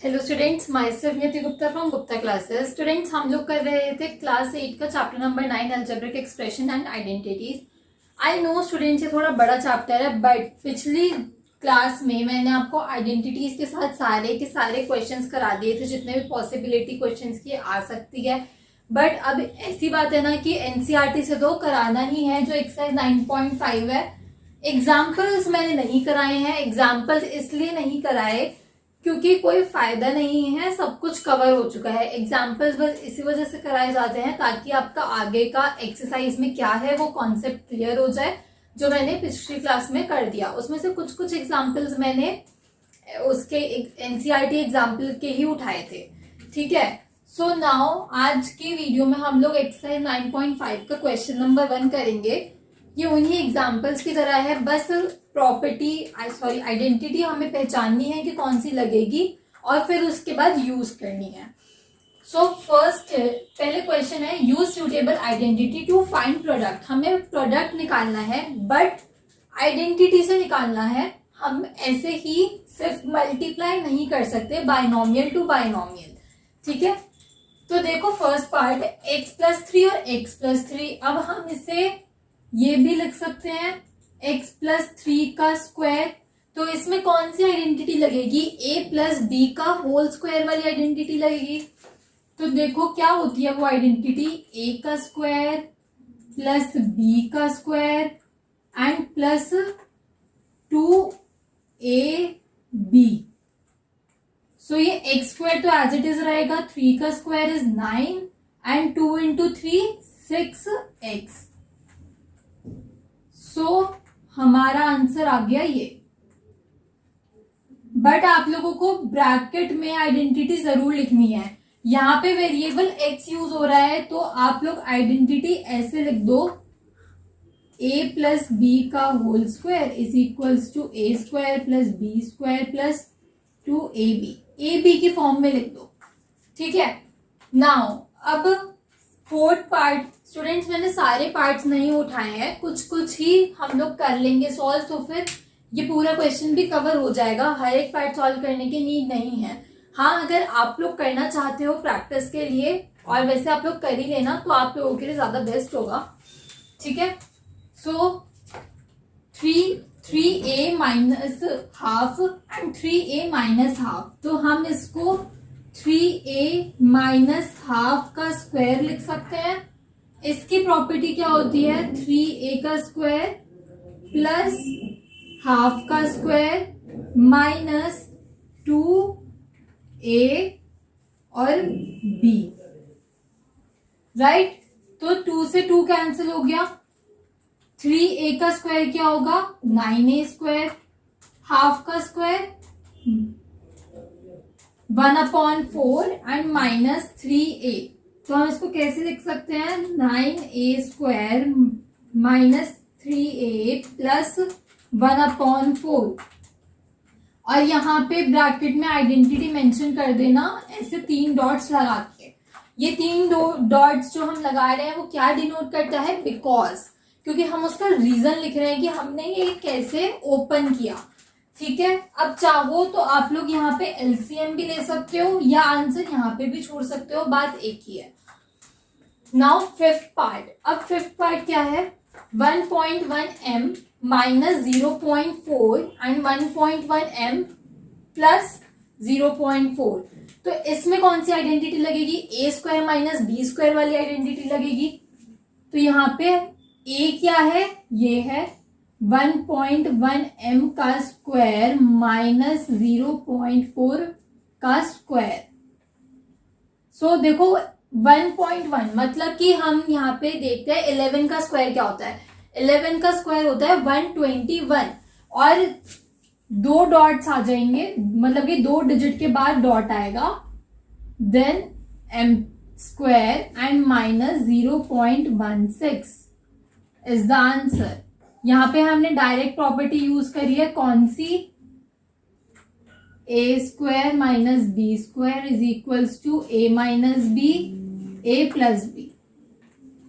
Hello students, my self नियति Gupta from Gupta classes. Students, हम लोग कर रहे थे क्लास 8 का chapter number 9 algebraic expression and identities. I know students, ये थोड़ा बड़ा चैप्टर है, बट पिछली क्लास में मैंने आपको आइडेंटिटीज के साथ सारे के सारे क्वेश्चंस करा दिए थे, जितने भी पॉसिबिलिटी क्वेश्चंस की आ सकती है। बट अब ऐसी बात है ना कि एनसीईआरटी से तो कराना ही है, जो एक्सरसाइज 9.5 है। एग्जाम्पल्स मैंने नहीं कराए हैं। एग्जाम्पल्स इसलिए नहीं कराए क्योंकि कोई फायदा नहीं है, सब कुछ कवर हो चुका है। एग्जाम्पल्स बस इसी वजह से कराए जाते हैं ताकि आपका आगे का एक्सरसाइज में क्या है वो कॉन्सेप्ट क्लियर हो जाए, जो मैंने पिछली क्लास में कर दिया। उसमें से कुछ कुछ एग्जाम्पल्स मैंने उसके एनसीईआरटी एग्जाम्पल के ही उठाए थे, ठीक है। सो नाउ आज की वीडियो में हम लोग एक्सरसाइज 9.5 का क्वेश्चन नंबर 1 करेंगे। ये उन्हीं एग्जाम्पल्स की तरह है, बस आइडेंटिटी हमें पहचाननी है कि कौन सी लगेगी और फिर उसके बाद यूज करनी है। सो फर्स्ट पहले क्वेश्चन है, use suitable identity to find product. हमें प्रोडक्ट निकालना है बट आइडेंटिटी से निकालना है। हम ऐसे ही सिर्फ मल्टीप्लाई नहीं कर सकते बाइनोमियल टू बाइनोमियल, ठीक है। तो देखो फर्स्ट पार्ट x+3 और x+3। अब हम इसे ये भी लिख सकते हैं x+3 का स्क्वायर। तो इसमें कौन सी आइडेंटिटी लगेगी? a+b का होल स्क्वायर वाली आइडेंटिटी लगेगी। तो देखो क्या होती है वो आइडेंटिटी, a का स्क्वायर प्लस b का स्क्वायर एंड प्लस 2ab। सो ये x² तो एज इट इज रहेगा, 3 का square is 9 and 2 into 3 6x। सो हमारा आंसर आ गया ये। बट आप लोगों को ब्रैकेट में आइडेंटिटी जरूर लिखनी है। यहां पे वेरिएबल x यूज हो रहा है, तो आप लोग आइडेंटिटी ऐसे लिख दो, a+b का whole square is equals to a² plus b² plus 2ab। ab की फॉर्म में लिख दो, ठीक है। नाउ अब फोर्थ पार्ट, स्टूडेंट्स मैंने सारे पार्ट्स नहीं उठाए हैं, कुछ कुछ ही हम लोग कर लेंगे सॉल्व, तो फिर ये पूरा क्वेश्चन भी कवर हो जाएगा। हर एक पार्ट सॉल्व करने की नीड नहीं है। हाँ, अगर आप लोग करना चाहते हो प्रैक्टिस के लिए, और वैसे आप लोग कर ही लेना, तो आप लोगों के लिए ज्यादा बेस्ट होगा, ठीक है। सो 3a minus half and 3a minus half, तो हम इसको 3a माइनस हाफ का स्क्वायर लिख सकते हैं। इसकी प्रॉपर्टी क्या होती है, 3a का स्क्वायर प्लस हाफ का स्क्वायर माइनस 2a और b, राइट। तो 2 से 2 कैंसिल हो गया। 3a का स्क्वायर क्या होगा, 9a², हाफ का स्क्वायर 1/4 एंड माइनस 3a। तो हम इसको कैसे लिख सकते हैं, 9a² माइनस 3a प्लस 1/4। और यहाँ पे ब्रैकेट में आइडेंटिटी मेंशन कर देना ऐसे 3 डॉट्स लगा के। ये 3 डॉट्स जो हम लगा रहे हैं वो क्या डिनोट करता है, बिकॉज, क्योंकि हम उसका रीजन लिख रहे हैं कि हमने ये कैसे ओपन किया, ठीक है। अब चाहो तो आप लोग यहाँ पे एलसीएम भी ले सकते हो या आंसर यहाँ पे भी छोड़ सकते हो, बात एक ही है। Now fifth part. अब फिफ्थ पार्ट क्या है, 1.1m minus 0.4 and 1.1m plus 0.4। तो इसमें कौन सी आइडेंटिटी लगेगी, a² माइनस b² वाली आइडेंटिटी लगेगी। तो यहाँ पे a क्या है, ये है 1.1m का स्क्वायर माइनस 0.4 का स्क्वायर। सो देखो 1.1 मतलब कि हम यहाँ पे देखते हैं 11 का स्क्वायर क्या होता है। 11 का स्क्वायर होता है 121 और 2 डॉट्स आ जाएंगे, मतलब कि 2 डिजिट के बाद डॉट आएगा, then m² and minus 0.16 is the answer. यहां पे हमने डायरेक्ट प्रॉपर्टी यूज करी है, कौन सी, a² minus b² is equals to a minus b, a plus b।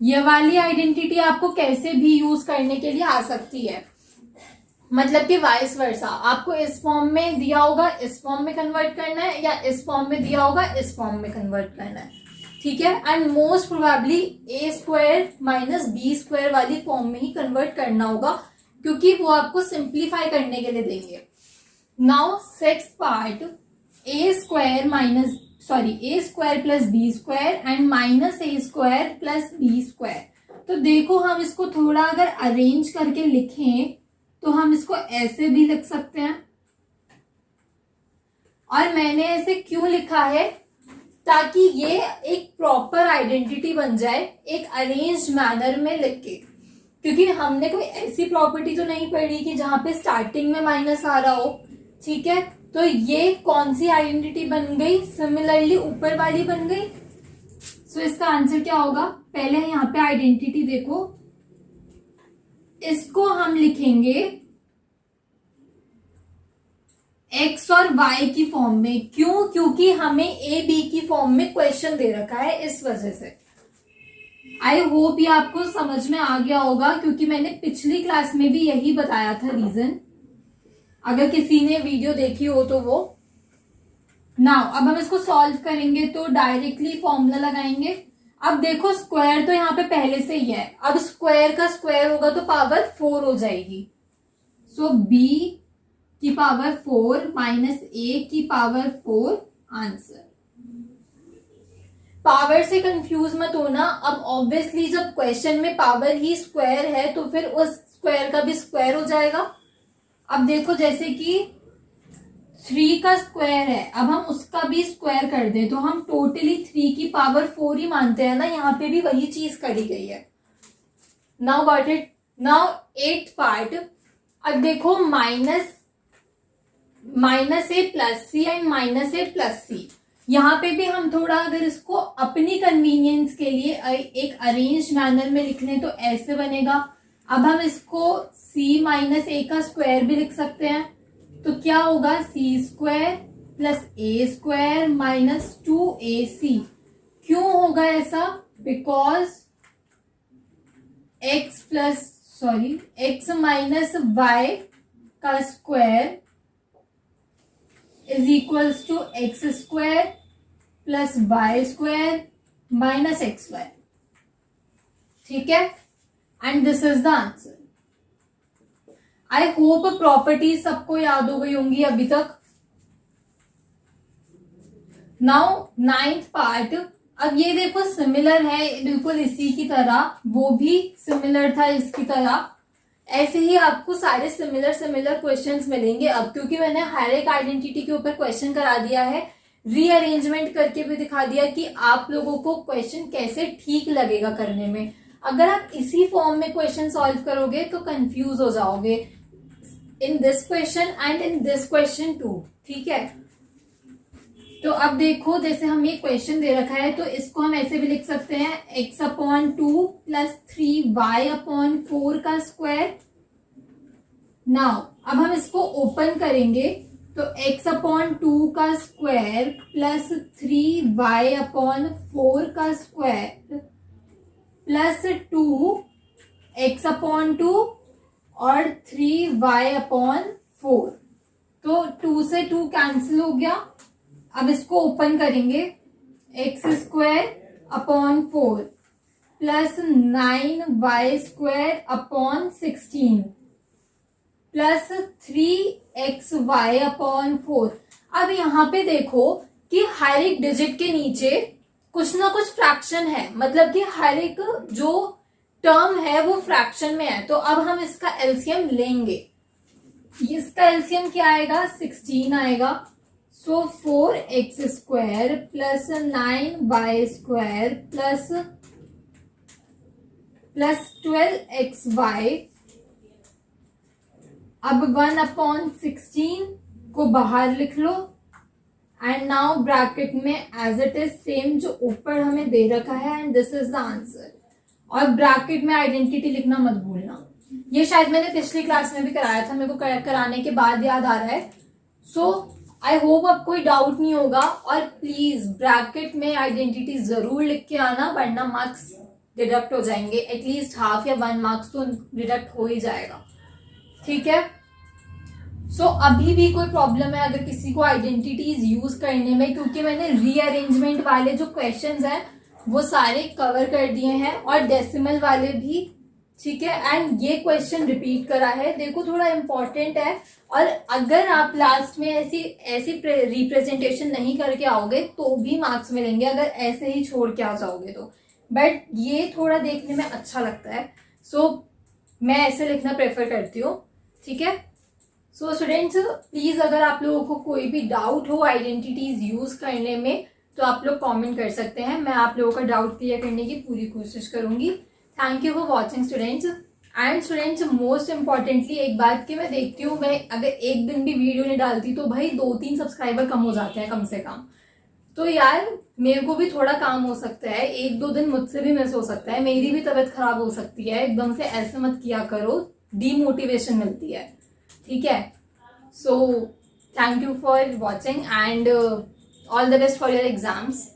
ये वाली आइडेंटिटी आपको कैसे भी यूज करने के लिए आ सकती है। मतलब कि वाइस वर्सा, आपको इस फॉर्म में दिया होगा इस फॉर्म में कन्वर्ट करना है, या इस फॉर्म में दिया होगा इस फॉर्म में कन्वर्ट करना है, ठीक है। And most probably A square minus B square वाली फॉर्म में ही कन्वर्ट करना होगा, क्योंकि वो आपको सिंप्लीफाई करने के लिए देंगे। Now sixth part, A square plus B square and minus A square plus B square. तो देखो हम इसको थोड़ा अगर अरेंज करके लिखें तो हम इसको ऐसे भी लिख सकते हैं, और मैंने ऐसे क्यों लिखा है, ताकि ये एक प्रॉपर आइडेंटिटी बन जाए एक अरेंज मैनर में लिख के, क्योंकि हमने कोई ऐसी प्रॉपर्टी तो नहीं पढ़ी कि जहां पे स्टार्टिंग में माइनस आ रहा हो, ठीक है। तो ये कौन सी आइडेंटिटी बन गई, सिमिलरली ऊपर वाली बन गई। सो इसका आंसर क्या होगा, पहले यहाँ पे आइडेंटिटी देखो, इसको हम लिखेंगे x और y की फॉर्म में। क्यों, क्योंकि हमें a b की फॉर्म में क्वेश्चन दे रखा है, इस वजह से। आई होप ये आपको समझ में आ गया होगा, क्योंकि मैंने पिछली क्लास में भी यही बताया था रीजन, अगर किसी ने वीडियो देखी हो तो वो। नाउ अब हम इसको सॉल्व करेंगे तो डायरेक्टली फॉर्मूला लगाएंगे। अब देखो स्क्वायर तो यहाँ पे पहले से ही है, अब स्क्वायर का स्क्वायर होगा तो पावर 4 हो जाएगी। सो b की पावर 4 माइनस a की पावर 4 आंसर। पावर से कंफ्यूज मत होना। अब ऑब्वियसली जब क्वेश्चन में पावर ही स्क्वायर है तो फिर उस स्क्वायर का भी स्क्वायर हो जाएगा। अब देखो जैसे कि 3 का स्क्वायर है, अब हम उसका भी स्क्वायर कर दें तो हम टोटली 3 की पावर 4 ही मानते हैं ना, यहाँ पे भी वही चीज करी गई है। Now got it. Now 8th part, अब देखो minus a plus c and minus a plus c, यहाँ पे भी हम थोड़ा अगर इसको अपनी कन्वीनियंस के लिए एक अरेंज मैनर में लिख लें तो ऐसे बनेगा। अब हम इसको c माइनस ए का स्क्वायर भी लिख सकते हैं, तो क्या होगा, C square plus A square minus 2ac। क्यों होगा ऐसा, बिकॉज x माइनस y का square is equals to X square plus Y square minus X Y, ठीक है। And this is the answer. I hope property सबको याद हो गई होंगी अभी तक। नाउ 9th पार्ट, अब ये देखो सिमिलर है बिल्कुल इसी की तरह, वो भी सिमिलर था इसकी तरह। ऐसे ही आपको सारे सिमिलर क्वेश्चंस मिलेंगे अब, क्योंकि मैंने हर एक आइडेंटिटी के ऊपर क्वेश्चन करा दिया है, रीअरेंजमेंट करके भी दिखा दिया कि आप लोगों को क्वेश्चन कैसे ठीक लगेगा करने में। अगर आप इसी फॉर्म में क्वेश्चन सॉल्व करोगे तो कंफ्यूज हो जाओगे in this question and in this question too, ठीक है। तो अब देखो जैसे हम ये क्वेश्चन दे रखा है तो इसको हम ऐसे भी लिख सकते हैं, x/2 प्लस 3y/4 का स्क्वायर। नाउ अब हम इसको ओपन करेंगे तो x/2 का स्क्वायर प्लस 3y/4 का स्क्वायर प्लस 2x/2 और 3y/4, तो 2 से 2 कैंसिल हो गया। अब इसको ओपन करेंगे, x² plus 9y² plus 3xy/4। अब यहाँ पे देखो कि हर एक डिजिट के नीचे कुछ ना कुछ फ्रैक्शन है, मतलब कि हर एक जो टर्म है वो फ्रैक्शन में है। तो अब हम इसका एलसीएम लेंगे, इसका एलसीएम क्या आएगा, 16 आएगा। सो 4x² plus 9y² plus 12xy। अब 1/16 को बाहर लिख लो एंड नाउ ब्रैकेट में एज इट इज सेम जो ऊपर हमें दे रखा है, and this is the answer. और ब्रैकेट में आइडेंटिटी लिखना मत भूलना, ये शायद मैंने पिछली क्लास में भी कराया था, मेरे को कराने के बाद याद आ रहा है। सो आई होप अब कोई डाउट नहीं होगा, और प्लीज ब्रैकेट में आइडेंटिटी जरूर लिख के आना, वरना मार्क्स डिडक्ट हो जाएंगे। एटलीस्ट हाफ या 1 मार्क्स तो डिडक्ट हो ही जाएगा, ठीक है। सो अभी भी कोई प्रॉब्लम है अगर किसी को आइडेंटिटीज यूज करने में, क्योंकि मैंने रीअरेंजमेंट वाले जो क्वेश्चंस हैं वो सारे कवर कर दिए हैं और डेसिमल वाले भी, ठीक है। एंड ये क्वेश्चन रिपीट करा है, देखो थोड़ा इंपॉर्टेंट है। और अगर आप लास्ट में ऐसी रिप्रेजेंटेशन नहीं करके आओगे तो भी मार्क्स मिलेंगे, अगर ऐसे ही छोड़ के आ जाओगे तो। बट ये थोड़ा देखने में अच्छा लगता है, सो मैं ऐसे लिखना प्रेफर करती हूँ, ठीक है। सो स्टूडेंट्स प्लीज अगर आप लोगों को कोई भी डाउट हो आइडेंटिटीज यूज करने में तो आप लोग कमेंट कर सकते हैं, मैं आप लोगों का डाउट क्लियर करने की पूरी कोशिश करूंगी। Thank you for watching students. And students most importantly एक बात कि मैं देखती हूँ, मैं अगर एक दिन भी वीडियो नहीं डालती तो भाई 2-3 सब्सक्राइबर कम हो जाते हैं कम से कम। तो यार मेरे को भी थोड़ा काम हो सकता है, 1-2 दिन मुझसे भी मिस हो सकता है, मेरी भी तबीयत खराब हो सकती है, एकदम से ऐसे मत किया करो, डीमोटिवेशन मिलती है, ठीक है। So thank you for watching and all the best for your exams.